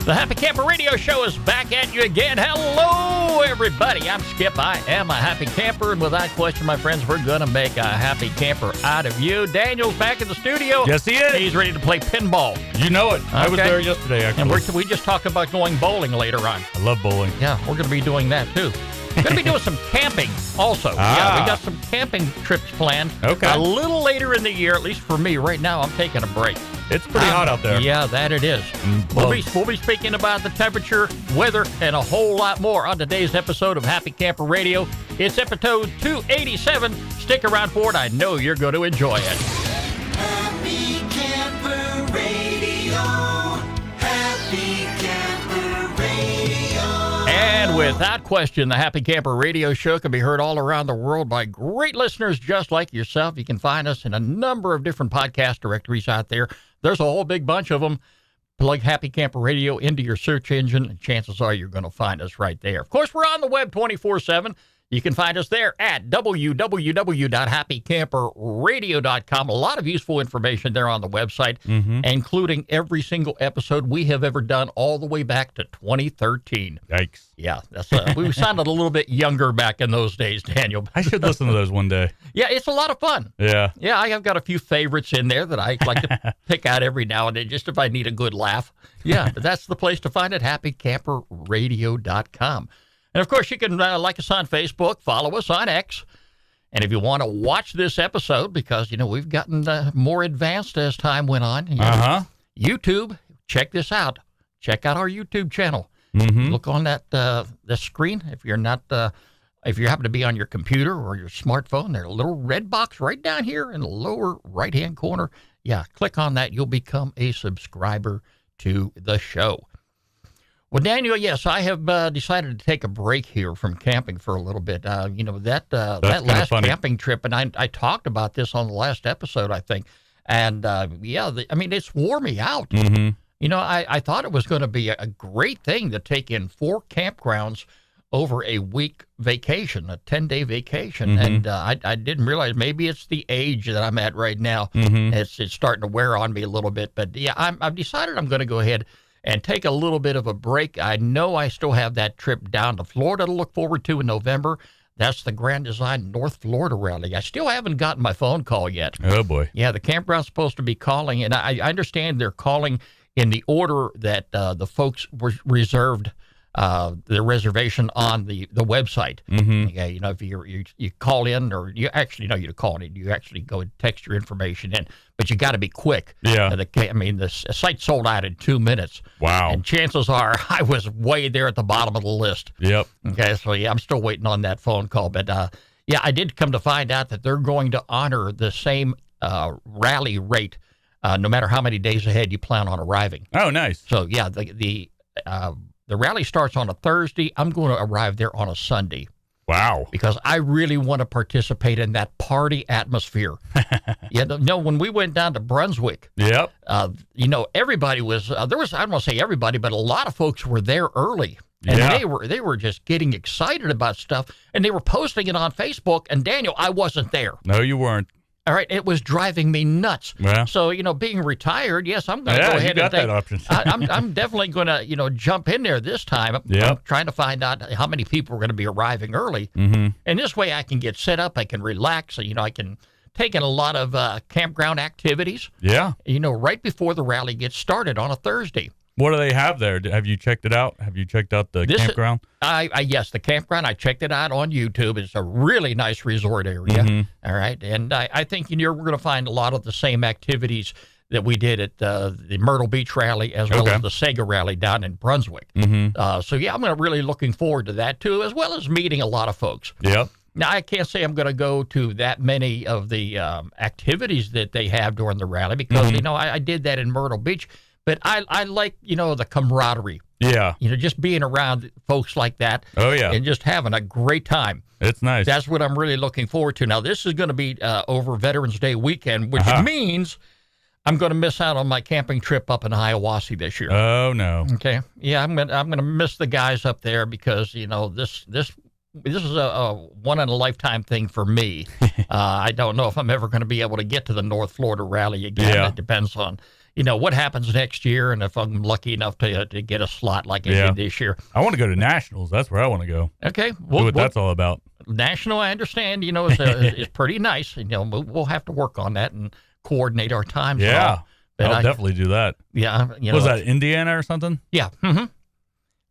The Happy Camper Radio Show is back at you again. Hello, everybody. I'm Skip. I am a happy camper, and without question, my friends, we're going to make a happy camper out of you. Daniel's back in the studio. Yes, he is. He's ready to play pinball. You know it. I was there yesterday, actually. And we just talked about going bowling later on. I love bowling. Yeah, we're going to be doing that, too. We're going to be doing some camping also. Yeah, we got some camping trips planned. Okay. A little later in the year, at least for me. Right now, I'm taking a break. It's pretty hot out there. Yeah, that it is. We'll be speaking about the temperature, weather, and a whole lot more on today's episode of Happy Camper Radio. It's episode 287. Stick around for it. I know you're going to enjoy it. Happy Camper Radio. Happy Camper Radio. And without question, the Happy Camper Radio Show can be heard all around the world by great listeners just like yourself. You can find us in a number of different podcast directories out there. There's a whole big bunch of them. Plug Happy Camper Radio into your search engine, and chances are you're going to find us right there. Of course, we're on the web 24/7. You can find us there at www.happycamperradio.com. A lot of useful information there on the website, including every single episode we have ever done all the way back to 2013. Yikes. Yeah, that's we sounded a little bit younger back in those days, Daniel. I should listen to those one day. Yeah, it's a lot of fun. Yeah. Yeah, I have got a few favorites in there that I like to pick out every now and then, just if I need a good laugh. Yeah, but that's the place to find it, happycamperradio.com. And, of course, you can like us on Facebook, follow us on X. And if you want to watch this episode, because, you know, we've gotten more advanced as time went on. You know, YouTube, check this out. Check out our YouTube channel. Look on that the screen. If you're not, if you happen to be on your computer or your smartphone, there's a little red box right down here in the lower right-hand corner. Yeah, click on that. You'll become a subscriber to the show. Well, Daniel, yes, I have decided to take a break here from camping for a little bit. You know, that last camping trip, and I talked about this on the last episode, I think. And, I mean, it's wore me out. You know, I thought it was going to be a great thing to take in 4 campgrounds over a week vacation, a 10-day vacation. And I didn't realize maybe it's the age that I'm at right now. It's starting to wear on me a little bit. But, yeah, I've decided I'm going to go ahead and take a little bit of a break. I know I still have that trip down to Florida to look forward to in November. That's the Grand Design North Florida rally. I still haven't gotten my phone call yet. Oh, boy. Yeah, the campground's supposed to be calling, and I understand they're calling in the order that the folks were reserved the reservation on the website. Okay, you know, if you call in, or you actually know you call in, you actually go and text your information in, but you got to be quick. Yeah. The site sold out in 2 minutes. Wow. And chances are I was way there at the bottom of the list. Yep. Okay, so yeah, I'm still waiting on that phone call, but yeah, I did come to find out that they're going to honor the same rally rate no matter how many days ahead you plan on arriving. Oh, nice. So yeah, the rally starts on a Thursday. I'm going to arrive there on a Sunday. Wow. Because I really want to participate in that party atmosphere. Yeah, no, when we went down to Brunswick, yep. You know, everybody was, there was, I don't want to say everybody, but a lot of folks were there early. And they were just getting excited about stuff, and they were posting it on Facebook. And Daniel, I wasn't there. No, you weren't. All right, it was driving me nuts. Yeah. So, you know, being retired, yes, I'm going to go ahead and that option. I'm definitely going to, you know, jump in there this time. I'm trying to find out how many people are going to be arriving early. And this way I can get set up, I can relax, you know, I can take in a lot of campground activities. Yeah. You know, right before the rally gets started on a Thursday. What do they have there? Have you checked it out? Have you checked out the campground? Yes, the campground. I checked it out on YouTube. It's a really nice resort area. All right. And I think we're going to find a lot of the same activities that we did at the Myrtle Beach rally as well as the Sega rally down in Brunswick. So, yeah, I'm really looking forward to that, too, as well as meeting a lot of folks. Yep. Now, I can't say I'm going to go to that many of the activities that they have during the rally because, you know, I did that in Myrtle Beach. But I like, you know, the camaraderie. Yeah. You know, just being around folks like that. Oh, yeah. And just having a great time. It's nice. That's what I'm really looking forward to. Now, this is going to be over Veterans Day weekend, which means I'm going to miss out on my camping trip up in Hiawassee this year. Oh, no. Okay. Yeah, I'm going to miss the guys up there because, you know, this this is a one-in-a-lifetime thing for me. I don't know if I'm ever going to be able to get to the North Florida rally again. Yeah. It depends on, what happens next year and if I'm lucky enough to get a slot like I did this year. I want to go to Nationals. That's where I want to go. Okay. See what that's all about. National, I understand, is pretty nice. We'll have to work on that and coordinate our times. Yeah. But I'll definitely do that. Yeah. Was that Indiana or something? Yeah. Mm-hmm.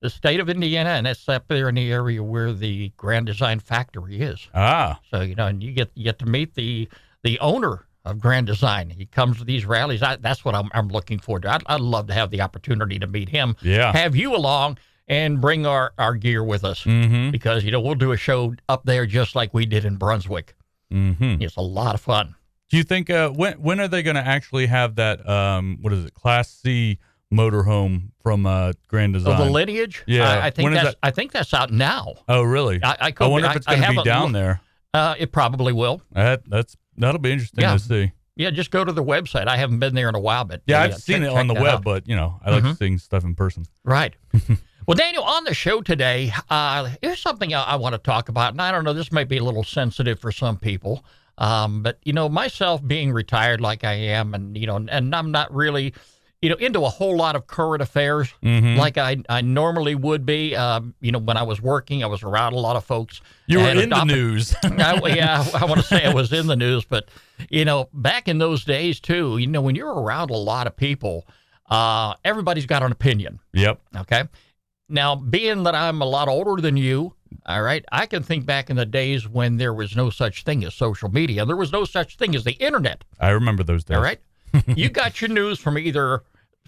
The state of Indiana, and that's up there in the area where the Grand Design Factory is. Ah. So, and you get to meet the owner of Grand Design. He comes to these rallies. That's what I'm looking forward to. I'd love to have the opportunity to meet him. Yeah. Have you along and bring our gear with us. Mm-hmm. Because, we'll do a show up there just like we did in Brunswick. Mm-hmm. It's a lot of fun. Do you think, when are they going to actually have that, Class C motorhome from Grand Design? Oh, the Lineage? Yeah. I think that's out now. Oh, really? I wonder if it's going to be down there. It probably will. That'll be interesting to see. Yeah, just go to the website. I haven't been there in a while, but I've seen it on the web, but I like seeing stuff in person. Right. Well, Daniel, on the show today, here's something I want to talk about, and I don't know, this might be a little sensitive for some people, but myself being retired like I am, and and I'm not really into a whole lot of current affairs like I normally would be. When I was working, I was around a lot of folks. You were in the news. I want to say I was in the news, but, back in those days, too, when you're around a lot of people, everybody's got an opinion. Yep. Okay? Now, being that I'm a lot older than you, all right, I can think back in the days when there was no such thing as social media. There was no such thing as the internet. I remember those days. All right? You got your news from either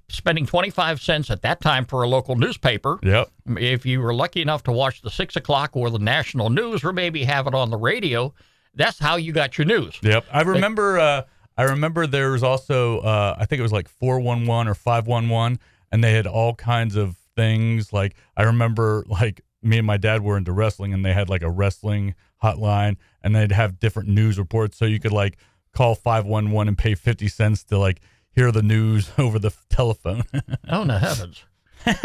spending 25 cents at that time for a local newspaper. Yep. If you were lucky enough to watch the 6 o'clock or the national news or maybe have it on the radio, that's how you got your news. Yep. I remember there was also, I think it was like 411 or 511, and they had all kinds of things. Like, I remember, like, me and my dad were into wrestling, and they had, like, a wrestling hotline, and they'd have different news reports. So you could, like, call 511 and pay 50 cents to, like, hear the news over the telephone. Oh, no heavens.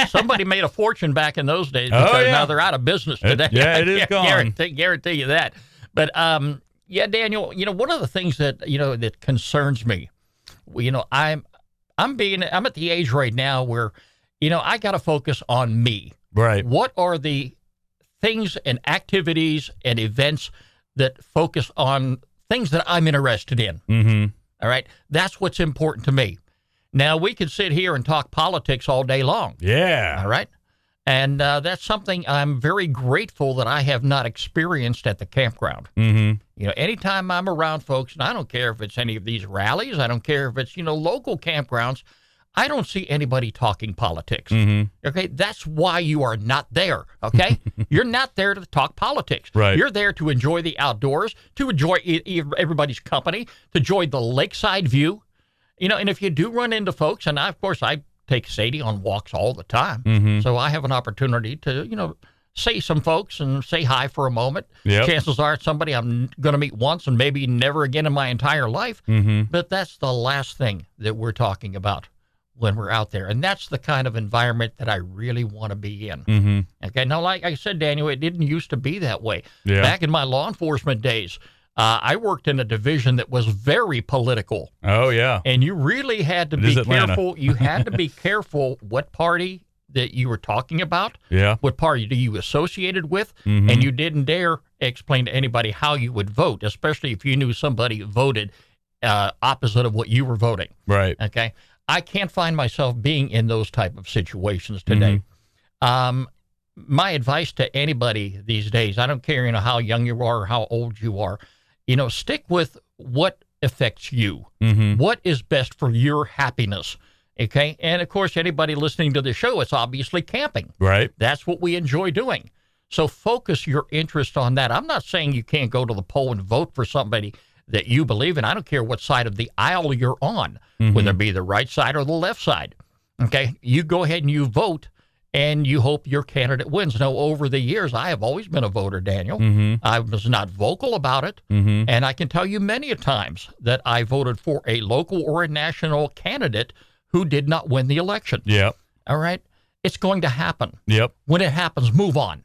Somebody made a fortune back in those days because now they're out of business today. It is gone. Guarantee you that. But, Daniel, one of the things that, that concerns me, I'm at the age right now where, I got to focus on me. Right. What are the things and activities and events that focus on things that I'm interested in? Mm-hmm. All right. That's what's important to me. Now, we can sit here and talk politics all day long. Yeah. All right. And that's something I'm very grateful that I have not experienced at the campground. Mm-hmm. Anytime I'm around folks, and I don't care if it's any of these rallies, I don't care if it's, local campgrounds, I don't see anybody talking politics. Mm-hmm. Okay. That's why you are not there. Okay. You're not there to talk politics. Right. You're there to enjoy the outdoors, to enjoy everybody's company, to enjoy the lakeside view. And if you do run into folks, and of course I take Sadie on walks all the time. Mm-hmm. So I have an opportunity to, see some folks and say hi for a moment. Yep. Chances are it's somebody I'm going to meet once and maybe never again in my entire life. Mm-hmm. But that's the last thing that we're talking about when we're out there. And that's the kind of environment that I really want to be in. Mm-hmm. Okay. Now, like I said, Daniel, it didn't used to be that way. Yeah. Back in my law enforcement days, I worked in a division that was very political. Oh, yeah. And you really had to be careful. You had to be careful what party that you were talking about. Yeah. What party do you associated with? Mm-hmm. And you didn't dare explain to anybody how you would vote, especially if you knew somebody voted opposite of what you were voting. Right. Okay. I can't find myself being in those type of situations today. Mm-hmm. My advice to anybody these days, I don't care, how young you are or how old you are, stick with what affects you. Mm-hmm. What is best for your happiness? Okay. And of course, anybody listening to the show, it's obviously camping. Right. That's what we enjoy doing. So focus your interest on that. I'm not saying you can't go to the poll and vote for somebody that you believe in. I don't care what side of the aisle you're on, Mm-hmm. whether it be the right side or the left side. Okay. You go ahead and you vote and you hope your candidate wins. Now, over the years, I have always been a voter, Daniel. Mm-hmm. I was not vocal about it. Mm-hmm. And I can tell you many a times that I voted for a local or a national candidate who did not win the election. Yep. All right. It's going to happen. Yep. When it happens, move on.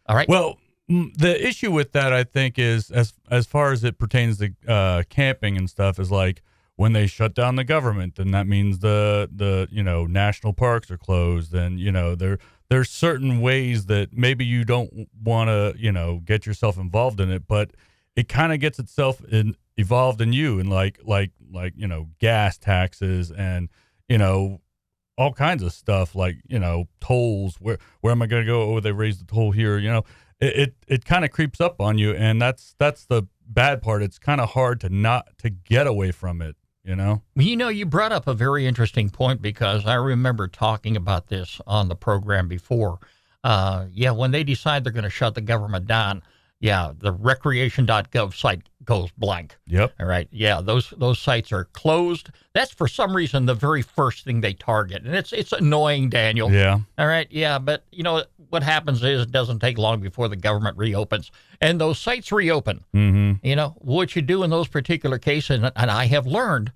All right. Well, The issue with that, I think, is as far as it pertains to camping and stuff, is like when they shut down the government, then that means the national parks are closed, and there's certain ways that maybe you don't want to get yourself involved in it, but it kind of gets itself evolved in you, and like gas taxes and all kinds of stuff, like tolls. Where am I going to go? Oh, they raised the toll here. It kind of creeps up on you, and that's the bad part. It's kind of hard to get away from it. You brought up a very interesting point, because I remember talking about this on the program before. When they decide they're going to shut the government down, the recreation.gov site goes blank. Yep. All right. Yeah, those sites are closed. That's for some reason the very first thing they target, and it's annoying, Daniel. Yeah. All right. Yeah, but what happens is it doesn't take long before the government reopens, and those sites reopen. Mm-hmm. What you do in those particular cases, and I have learned,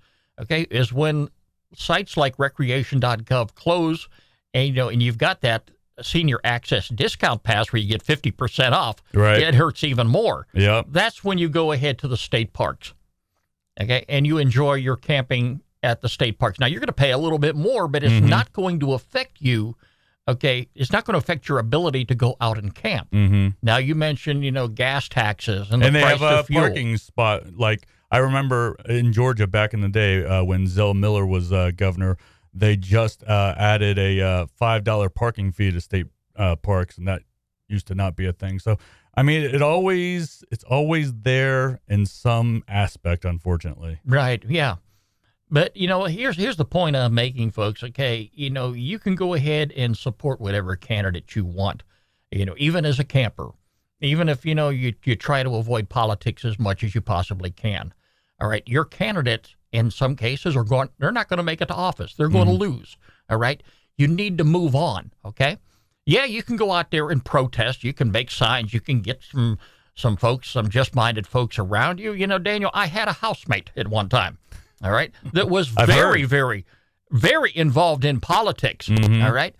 is when sites like recreation.gov close, and you've got that senior access discount pass where you get 50% off, right? It hurts even more. Yeah. That's when you go ahead to the state parks, and you enjoy your camping at the state parks. Now, you're going to pay a little bit more, but it's not going to affect you. It's not going to affect your ability to go out and camp. Mm-hmm. Now, you mentioned, gas taxes and the they price have of fuel. Parking spot. Like, I remember in Georgia back in the day when Zell Miller was governor, they just added a $5 parking fee to state parks, and that used to not be a thing. So, I mean, it's always there in some aspect, unfortunately. Right, yeah. But, here's the point I'm making, folks, okay? You can go ahead and support whatever candidate you want, even as a camper, even if, you try to avoid politics as much as you possibly can. All right, your candidates, in some cases, they're not going to make it to office. They're going to lose, all right? You need to move on, okay? Yeah, you can go out there and protest. You can make signs. You can get some folks, some just-minded folks around you. Daniel, I had a housemate at one time, all right, that was very, very, very involved in politics, all right?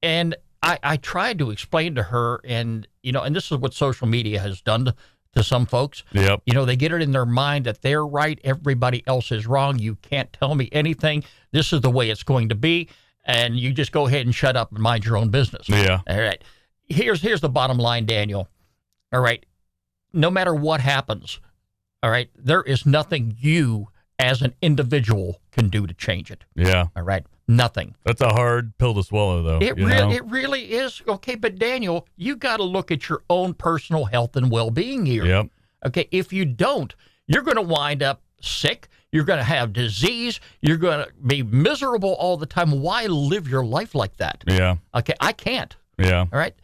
And I tried to explain to her, and this is what social media has done to some folks. Yep. They get it in their mind that they're right, everybody else is wrong. You can't tell me anything. This is the way it's going to be, and you just go ahead and shut up and mind your own business. Yeah. All right. Here's the bottom line, Daniel. All right. No matter what happens, all right, there is nothing you as an individual can do to change it. Yeah. All right. Nothing. That's a hard pill to swallow, though. It really is. Okay, but Daniel, you got to look at your own personal health and well-being here. Yep. Okay, if you don't, you're going to wind up sick. You're going to have disease. You're going to be miserable all the time. Why live your life like that? Yeah. Okay, I can't. Yeah. All right.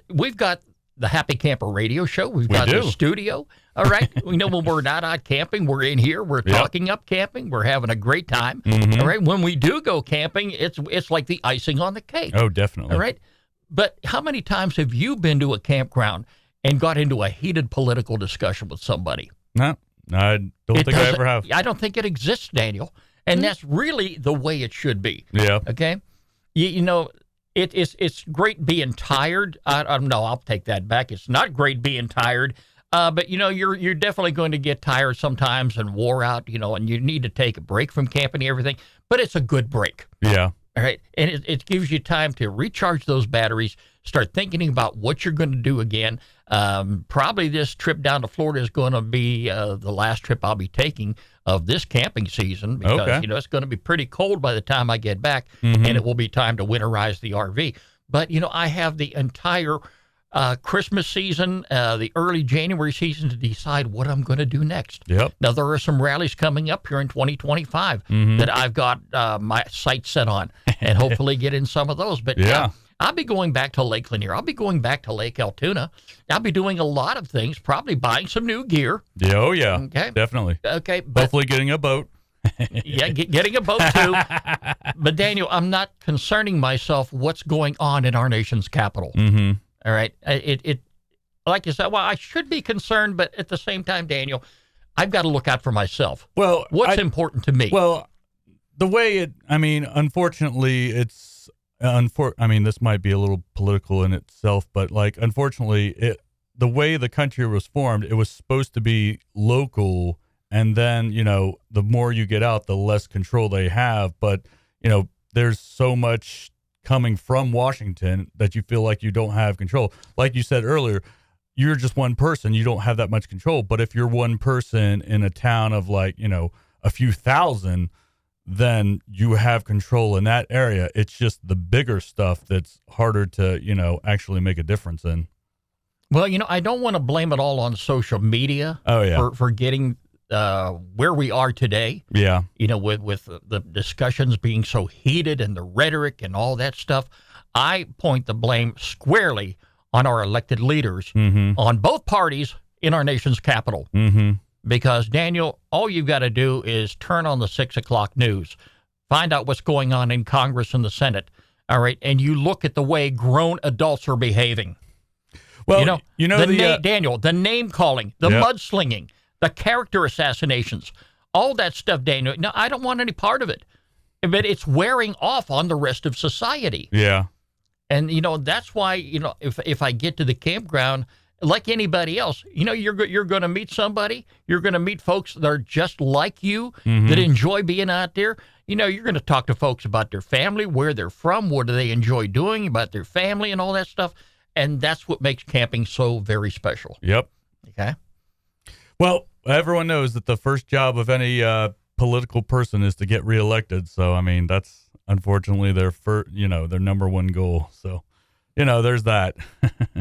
We've got the Happy Camper radio show. We've got the studio. All right. When we're not out camping, we're in here. We're talking up camping. We're having a great time. All right. When we do go camping, it's like the icing on the cake. Oh, definitely. All right. But how many times have you been to a campground and got into a heated political discussion with somebody? No, I don't think I ever have. I don't think it exists, Daniel. And that's really the way it should be. Yeah. Okay. It's great being tired. No, I'll take that back. It's not great being tired. But you're definitely going to get tired sometimes and wore out, and you need to take a break from camping and everything. But it's a good break. Yeah. All right. And it gives you time to recharge those batteries, start thinking about what you're going to do again. Probably this trip down to Florida is going to be the last trip I'll be taking of this camping season, because, it's going to be pretty cold by the time I get back, and it will be time to winterize the RV. But, I have the entire Christmas season, the early January season to decide what I'm going to do next. Yep. Now, there are some rallies coming up here in 2025 that I've got my sights set on, and hopefully get in some of those. But I'll be going back to Lake Lanier. I'll be going back to Lake Altoona. I'll be doing a lot of things, probably buying some new gear. Yeah, oh, yeah. Okay. Definitely. Okay. But, hopefully getting a boat. getting a boat, too. But, Daniel, I'm not concerning myself what's going on in our nation's capital. Mm-hmm. All right. It like you said, well, I should be concerned, but at the same time, Daniel, I've got to look out for myself. Well, what's important to me? Well, the way unfortunately, I mean, this might be a little political in itself, but like, unfortunately, the way the country was formed, it was supposed to be local. And then, the more you get out, the less control they have. But, there's so much coming from Washington that you feel like you don't have control. Like you said earlier, you're just one person. You don't have that much control. But if you're one person in a town of like, a few thousand, then you have control in that area. It's just the bigger stuff that's harder to, actually make a difference in. Well, I don't want to blame it all on social media for getting where we are today. Yeah. With the discussions being so heated and the rhetoric and all that stuff. I point the blame squarely on our elected leaders on both parties in our nation's capital. Mm-hmm. Because, Daniel, all you've got to do is turn on the 6 o'clock news, find out what's going on in Congress and the Senate, all right, and you look at the way grown adults are behaving. Well, Daniel, the name-calling, the mudslinging, the character assassinations, all that stuff, Daniel. No, I don't want any part of it. But it's wearing off on the rest of society. Yeah. And, that's why, if I get to the campground, like anybody else, you're going to meet somebody. You're going to meet folks that are just like you, that enjoy being out there. You're going to talk to folks about their family, where they're from, what do they enjoy doing, about their family and all that stuff. And that's what makes camping so very special. Yep. Okay. Well, everyone knows that the first job of any political person is to get reelected. So, I mean, that's unfortunately their their number one goal. So, there's that.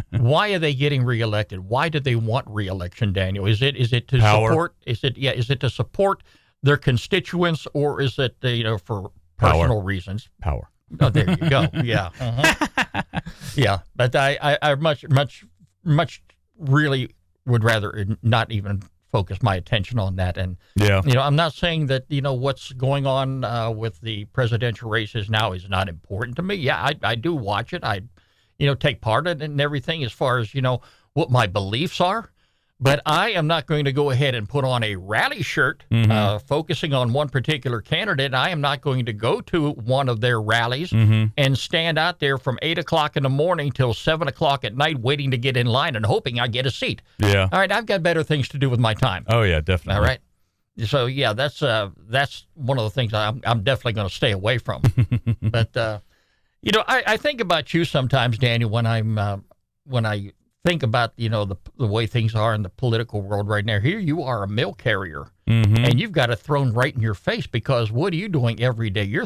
Why are they getting reelected? Why do they want reelection, Daniel? Is it to Power. support? Is it to support their constituents, or is it for personal reasons? Power. Oh, there you go. Yeah. Yeah. But I much really would rather not even focus my attention on that. And, I'm not saying that, what's going on with the presidential races now is not important to me. Yeah, I do watch it. I, take part in it and everything as far as, what my beliefs are. But I am not going to go ahead and put on a rally shirt focusing on one particular candidate. I am not going to go to one of their rallies and stand out there from 8 o'clock in the morning till 7 o'clock at night waiting to get in line and hoping I get a seat. Yeah. All right, I've got better things to do with my time. Oh, yeah, definitely. All right. So, yeah, that's one of the things I'm definitely going to stay away from. But, I think about you sometimes, Daniel, when I think about, the way things are in the political world right now. Here you are, a mail carrier, and you've got it thrown right in your face because what are you doing every day? You're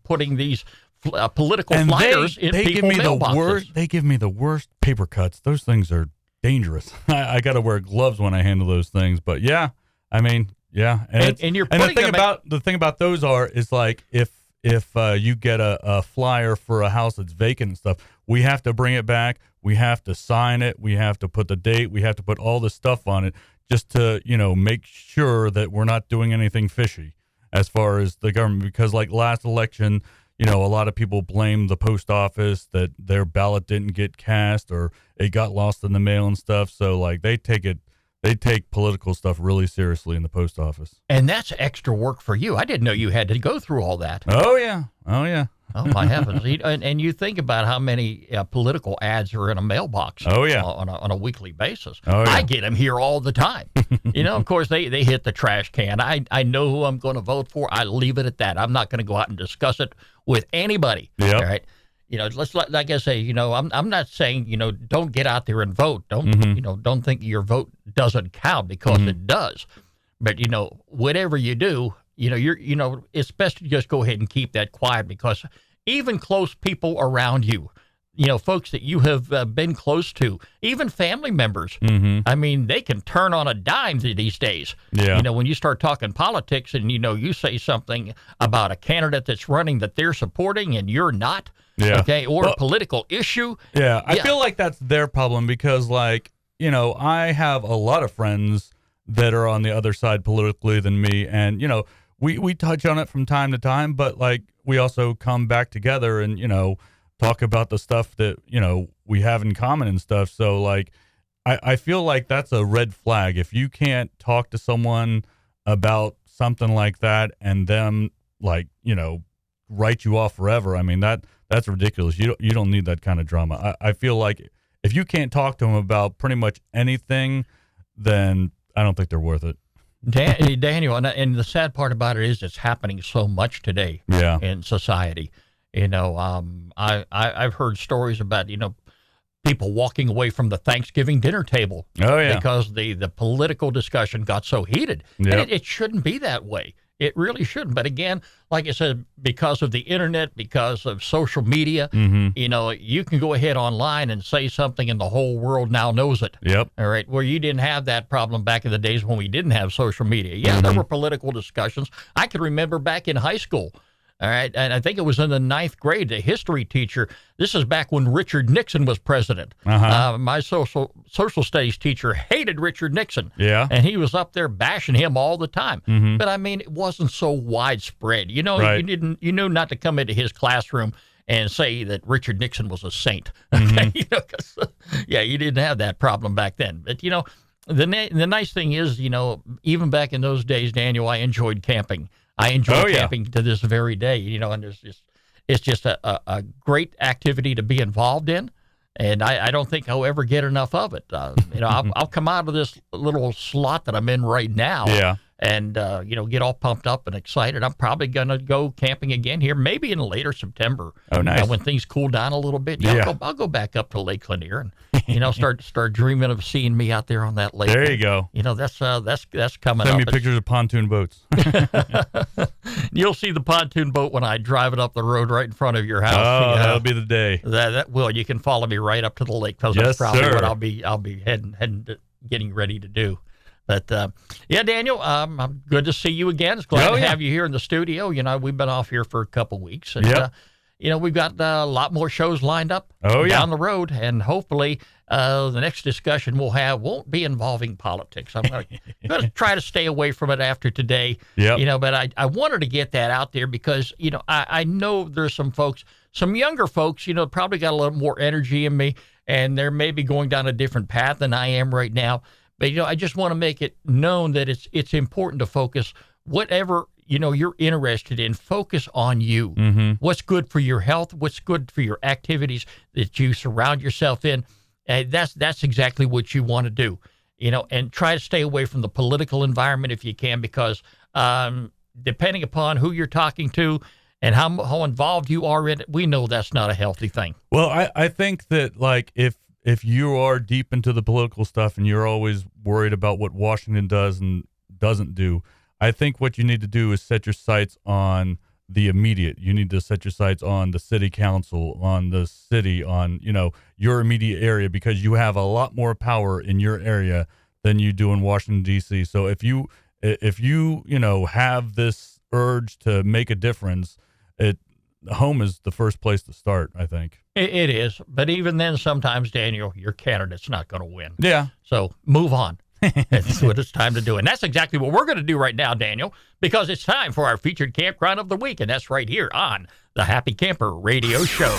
putting these political flyers in people's mailboxes. They give me the worst paper cuts. Those things are dangerous. I got to wear gloves when I handle those things. But yeah, I mean, yeah. And you're putting the thing about those is like if you get a flyer for a house that's vacant and stuff, we have to bring it back. We have to sign it. We have to put the date. We have to put all this stuff on it just to, make sure that we're not doing anything fishy as far as the government. Because like last election, a lot of people blame the post office that their ballot didn't get cast or it got lost in the mail and stuff. So like they take political stuff really seriously in the post office. And that's extra work for you. I didn't know you had to go through all that. Oh, yeah. Oh, yeah. Oh, my heavens. And you think about how many political ads are in a mailbox oh, yeah. on a weekly basis. Oh, yeah. I get them here all the time. Of course, they hit the trash can. I know who I'm going to vote for. I leave it at that. I'm not going to go out and discuss it with anybody. Yep. All right. Like I say, I'm not saying, don't get out there and vote. Don't think your vote doesn't count because it does. But, whatever you do, it's best to just go ahead and keep that quiet because even close people around you, folks that you have been close to, even family members, I mean, they can turn on a dime these days. Yeah. When you start talking politics and, you say something about a candidate that's running that they're supporting and you're not. Yeah. Okay. Or a political issue. Yeah. I feel like that's their problem because, like, I have a lot of friends that are on the other side politically than me. And, we touch on it from time to time, but like we also come back together and, talk about the stuff that, we have in common and stuff. So like, I feel like that's a red flag. If you can't talk to someone about something like that and them like, write you off forever. I mean, that's ridiculous. You don't need that kind of drama. I feel like if you can't talk to them about pretty much anything, then I don't think they're worth it. Daniel, and the sad part about it is it's happening so much today in society. I've heard stories about, people walking away from the Thanksgiving dinner table because the political discussion got so heated. Yep. And it shouldn't be that way. It really shouldn't. But again, like I said, because of the internet, because of social media, you can go ahead online and say something and the whole world now knows it. Yep. All right. Where you didn't have that problem back in the days when we didn't have social media. Yeah, there were political discussions. I can remember back in high school. All right. And I think it was in the 9th grade, the history teacher. This is back when Richard Nixon was president. My social studies teacher hated Richard Nixon. Yeah. And he was up there bashing him all the time. But I mean, it wasn't so widespread. Right. You knew not to come into his classroom and say that Richard Nixon was a saint. Okay? You didn't have that problem back then. But, the nice thing is, even back in those days, Daniel, I enjoyed camping. I enjoy camping to this very day, and it's just a great activity to be involved in, and I don't think I'll ever get enough of it. I'll come out of this little slot that I'm in right now, and get all pumped up and excited. I'm probably gonna go camping again here, maybe in later September. Oh, nice. When things cool down a little bit. I'll go back up to Lake Lanier and start dreaming of seeing me out there on that lake. There you go. That's coming up. Send me pictures of pontoon boats. You'll see the pontoon boat when I drive it up the road right in front of your house. Oh, that'll be the day. That will. You can follow me right up to the lake because that's probably what I'll be heading getting ready to do. But Daniel, I'm good to see you again. It's glad to have you here in the studio. We've been off here for a couple weeks, and we've got a lot more shows lined up down the road, and hopefully the next discussion we'll have won't be involving politics. I'm going to try to stay away from it after today. But I wanted to get that out there because I know there's some younger folks, probably got a little more energy in me, and they're maybe going down a different path than I am right now. But I just want to make it known that it's important to focus whatever you're interested in. Focus on you. What's good for your health? What's good for your activities that you surround yourself in? That's exactly what you want to do. And try to stay away from the political environment if you can, because depending upon who you're talking to and how involved you are in it, we know that's not a healthy thing. Well, I think that if you are deep into the political stuff and you're always worried about what Washington does and doesn't do, I think what you need to do is set your sights on the immediate. You need to set your sights on the city council, on the city, on, your immediate area, because you have a lot more power in your area than you do in Washington, D.C. So if you have this urge to make a difference, home is the first place to start, I think. It is. But even then, sometimes, Daniel, your candidate's not going to win. Yeah. So move on. That's what it's time to do. And that's exactly what we're going to do right now, Daniel, because it's time for our featured campground of the week. And that's right here on the Happy Camper Radio Show.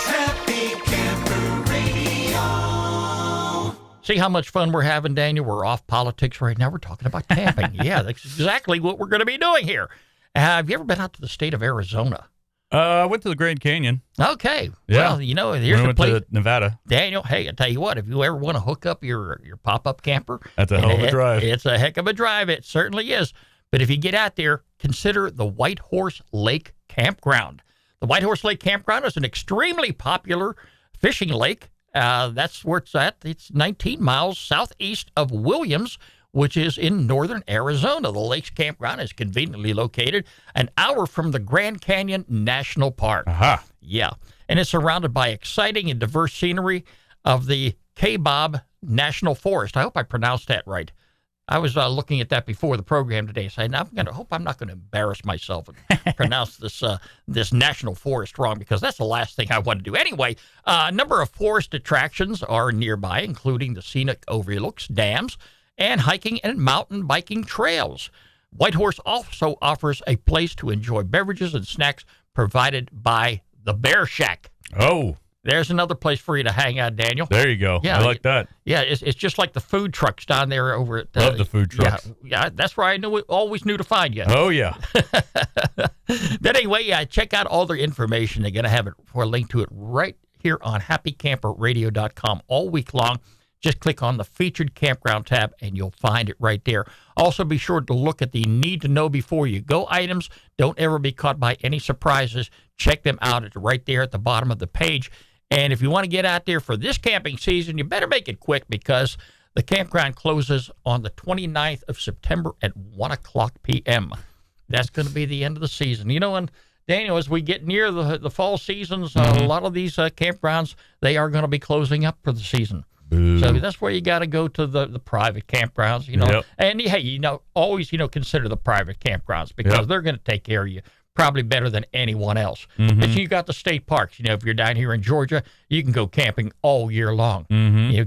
Happy Camper Radio. See how much fun we're having, Daniel? We're off politics right now. We're talking about camping. Yeah, that's exactly what we're going to be doing here. Have you ever been out to the state of Arizona? I went to the Grand Canyon. Okay. Yeah. Well, here's the place. To Nevada. Daniel, hey, I tell you what, if you ever want to hook up your pop-up camper. That's a hell of a drive. It's a heck of a drive. It certainly is. But if you get out there, consider the White Horse Lake Campground. The White Horse Lake Campground is an extremely popular fishing lake. That's where it's at. It's 19 miles southeast of Williams, which is in northern Arizona. The lake's campground is conveniently located an hour from the Grand Canyon National Park. Aha. Yeah. And it's surrounded by exciting and diverse scenery of the Kaibab National Forest. I hope I pronounced that right. I was looking at that before the program today, saying, I hope I'm not going to embarrass myself and pronounce this national forest wrong, because that's the last thing I want to do. Anyway, a number of forest attractions are nearby, including the scenic overlooks, dams, and hiking and mountain biking trails. Whitehorse also offers a place to enjoy beverages and snacks provided by the Bear Shack. Oh. There's another place for you to hang out, Daniel. There you go. Yeah, I like that. Yeah, it's just like the food trucks down there over at... Love the food trucks. Yeah, that's where I always knew to find you. Oh, yeah. But anyway, check out all their information. They're going to have it for a link to it right here on happycamperradio.com all week long. Just click on the featured campground tab and you'll find it right there. Also, be sure to look at the need to know before you go items. Don't ever be caught by any surprises. Check them out. It's right there at the bottom of the page. And if you want to get out there for this camping season, you better make it quick because the campground closes on the 29th of September at 1 o'clock p.m. That's going to be the end of the season. You know, and Daniel, as we get near the fall seasons, a lot of these campgrounds, they are going to be closing up for the season. Boo. So that's where you got to go to the private campgrounds, you know. Yep. And hey, always, consider the private campgrounds because they're going to take care of you probably better than anyone else. But you got the state parks. If you're down here in Georgia, you can go camping all year long.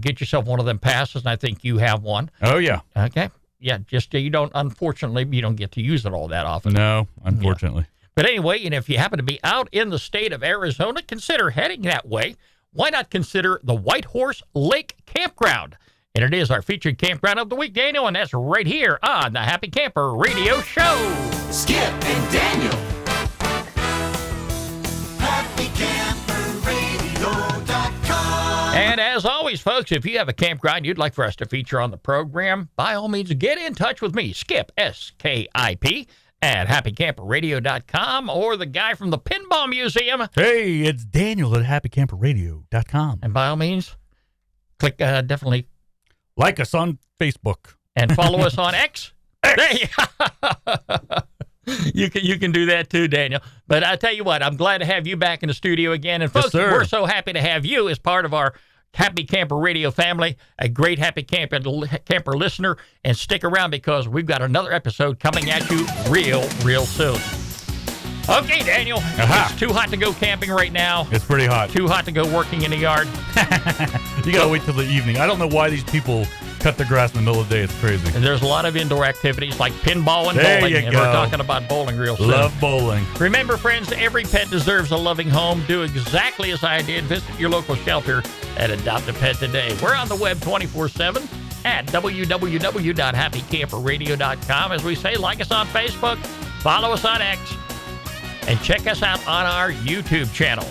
Get yourself one of them passes, and I think you have one. Oh, yeah. Okay. Yeah, just unfortunately, you don't get to use it all that often. No, unfortunately. Yeah. But anyway, if you happen to be out in the state of Arizona, consider heading that way. Why not consider the White Horse Lake Campground? And it is our featured campground of the week, Daniel, and that's right here on the Happy Camper Radio Show. Skip and Daniel. HappyCamperRadio.com. And as always, folks, if you have a campground you'd like for us to feature on the program, by all means, get in touch with me, Skip, S-K-I-P, at happycamperradio.com, or the guy from the Pinball Museum. Hey, it's Daniel at happycamperradio.com. And by all means, click definitely Like us on Facebook. and follow us on X. You can do that too, Daniel. But I tell you what, I'm glad to have you back in the studio again. And folks, sir. We're so happy to have you as part of our Happy Camper Radio family, a great Happy Camper listener. And stick around because we've got another episode coming at you real soon. Okay, Daniel. It's too hot to go camping right now. It's pretty hot. Too hot to go working in the yard. You got to wait till the evening. I don't know why these people cut the grass in the middle of the day. It's crazy. And there's a lot of indoor activities like pinball and There bowling. you And go. we're talking about bowling real soon. Love bowling. Remember, friends, every pet deserves a loving home. Do exactly as I did. Visit your local shelter and adopt a pet today. We're on the web 24/7 at www.happycamperradio.com. As we say, like us on Facebook, follow us on X, and check us out on our YouTube channel.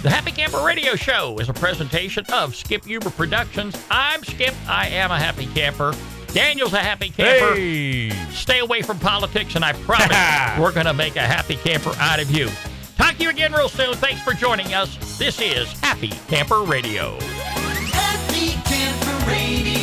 The Happy Camper Radio Show is a presentation of Skip Huber Productions. I'm Skip. I am a happy camper. Daniel's a happy camper. Hey. Stay away from politics, and I promise we're going to make a happy camper out of you. Talk to you again real soon. Thanks for joining us. This is Happy Camper Radio. Happy Camper Radio.